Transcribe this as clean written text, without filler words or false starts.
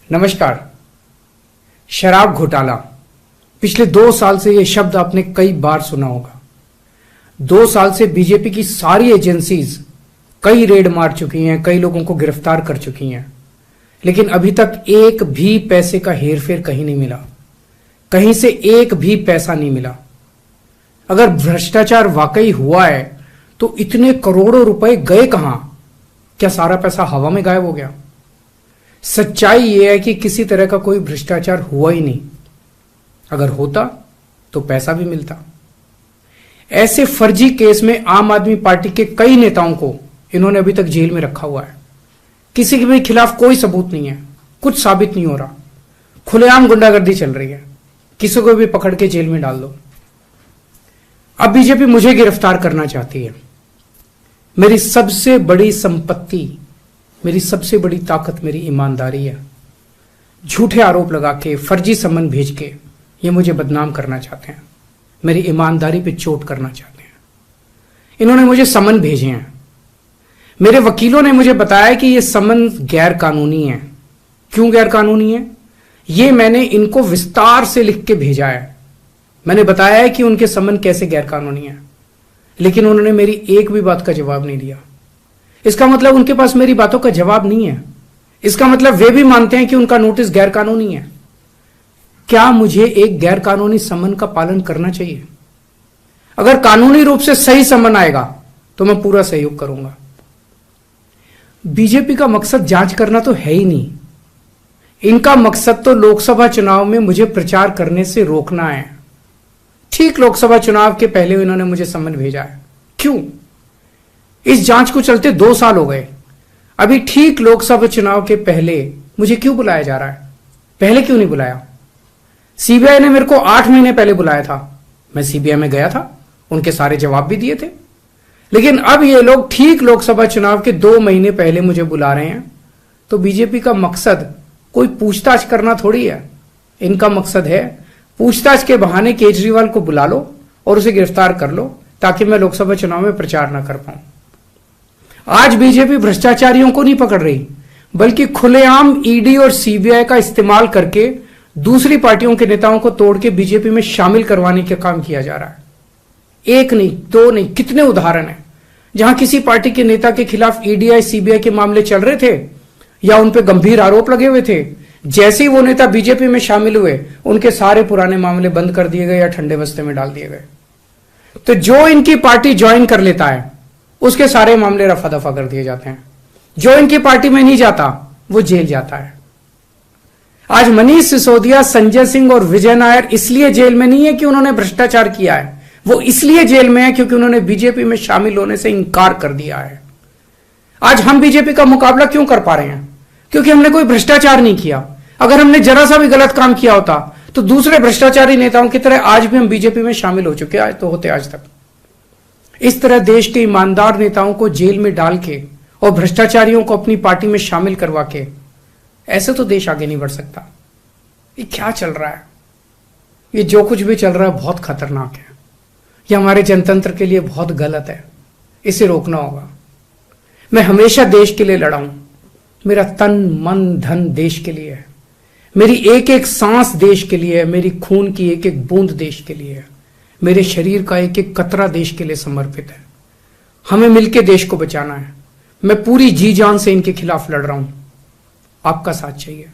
नमस्कार। शराब घोटाला, पिछले 2 साल से यह शब्द आपने कई बार सुना होगा। 2 साल से बीजेपी की सारी एजेंसीज कई रेड मार चुकी हैं, कई लोगों को गिरफ्तार कर चुकी हैं, लेकिन अभी तक एक भी पैसे का हेरफेर कहीं नहीं मिला, कहीं से एक भी पैसा नहीं मिला। अगर भ्रष्टाचार वाकई हुआ है तो इतने करोड़ों रुपए गए कहां? क्या सारा पैसा हवा में गायब हो गया? सच्चाई यह है कि किसी तरह का कोई भ्रष्टाचार हुआ ही नहीं। अगर होता तो पैसा भी मिलता। ऐसे फर्जी केस में आम आदमी पार्टी के कई नेताओं को इन्होंने अभी तक जेल में रखा हुआ है। किसी के भी खिलाफ कोई सबूत नहीं है, कुछ साबित नहीं हो रहा, खुलेआम गुंडागर्दी चल रही है, किसी को भी पकड़ के जेल में डाल दो। अब बीजेपी मुझे गिरफ्तार करना चाहती है। मेरी सबसे बड़ी संपत्ति, मेरी सबसे बड़ी ताकत मेरी ईमानदारी है। झूठे आरोप लगा के, फर्जी सम्मन भेज के ये मुझे बदनाम करना चाहते हैं, मेरी ईमानदारी पे चोट करना चाहते हैं। इन्होंने मुझे सम्मन भेजे हैं। मेरे वकीलों ने मुझे बताया कि ये सम्मन गैर कानूनी है। क्यों गैर कानूनी है? ये मैंने इनको विस्तार से लिख के भेजा है। मैंने बताया है कि उनके सम्मन कैसे गैर कानूनी है, लेकिन उन्होंने मेरी एक भी बात का जवाब नहीं दिया। इसका मतलब उनके पास मेरी बातों का जवाब नहीं है। इसका मतलब वे भी मानते हैं कि उनका नोटिस गैर कानूनी है। क्या मुझे एक गैर कानूनी सम्मन का पालन करना चाहिए? अगर कानूनी रूप से सही सम्मन आएगा तो मैं पूरा सहयोग करूंगा। बीजेपी का मकसद जांच करना तो है ही नहीं। इनका मकसद तो लोकसभा चुनाव में मुझे प्रचार करने से रोकना है। ठीक लोकसभा चुनाव के पहले इन्होंने मुझे सम्मन भेजा है। क्यों? इस जांच को चलते 2 साल हो गए। अभी ठीक लोकसभा चुनाव के पहले मुझे क्यों बुलाया जा रहा है? पहले क्यों नहीं बुलाया? सीबीआई ने मेरे को 8 महीने पहले बुलाया था। मैं सीबीआई में गया था, उनके सारे जवाब भी दिए थे। लेकिन अब ये लोग ठीक लोकसभा चुनाव के 2 महीने पहले मुझे बुला रहे हैं। तो बीजेपी का मकसद कोई पूछताछ करना थोड़ी है। इनका मकसद है पूछताछ के बहाने केजरीवाल को बुला लो और उसे गिरफ्तार कर लो, ताकि मैं लोकसभा चुनाव में प्रचार ना कर पाऊं। आज बीजेपी भ्रष्टाचारियों को नहीं पकड़ रही, बल्कि खुलेआम ईडी और सीबीआई का इस्तेमाल करके दूसरी पार्टियों के नेताओं को तोड़ के बीजेपी में शामिल करवाने का काम किया जा रहा है। एक नहीं, 2 नहीं, कितने उदाहरण हैं जहां किसी पार्टी के नेता के खिलाफ ईडीआई सीबीआई के मामले चल रहे थे या उन पर गंभीर आरोप लगे हुए थे। जैसे ही वो नेता बीजेपी में शामिल हुए, उनके सारे पुराने मामले बंद कर दिए गए या ठंडे बस्ते में डाल दिए गए। तो जो इनकी पार्टी ज्वाइन कर लेता है उसके सारे मामले रफा दफा कर दिए जाते हैं। जो इनकी पार्टी में नहीं जाता वो जेल जाता है। आज मनीष सिसोदिया, संजय सिंह और विजय नायर इसलिए जेल में नहीं है कि उन्होंने भ्रष्टाचार किया है, वो इसलिए जेल में है क्योंकि उन्होंने बीजेपी में शामिल होने से इंकार कर दिया है। आज हम बीजेपी का मुकाबला क्यों कर पा रहे हैं? क्योंकि हमने कोई भ्रष्टाचार नहीं किया। अगर हमने जरा सा भी गलत काम किया होता तो दूसरे भ्रष्टाचारी नेताओं की तरह आज भी हम बीजेपी में शामिल हो चुके होते आज तक। इस तरह देश के ईमानदार नेताओं को जेल में डाल के और भ्रष्टाचारियों को अपनी पार्टी में शामिल करवा के ऐसे तो देश आगे नहीं बढ़ सकता। ये क्या चल रहा है? ये जो कुछ भी चल रहा है बहुत खतरनाक है। ये हमारे जनतंत्र के लिए बहुत गलत है। इसे रोकना होगा। मैं हमेशा देश के लिए लड़ा हूं। मेरा तन मन धन देश के लिए है। मेरी एक एक सांस देश के लिए है। मेरी खून की एक एक बूंद देश के लिए है। मेरे शरीर का एक एक कतरा देश के लिए समर्पित है। हमें मिलकर देश को बचाना है। मैं पूरी जी जान से इनके खिलाफ लड़ रहा हूं। आपका साथ चाहिए।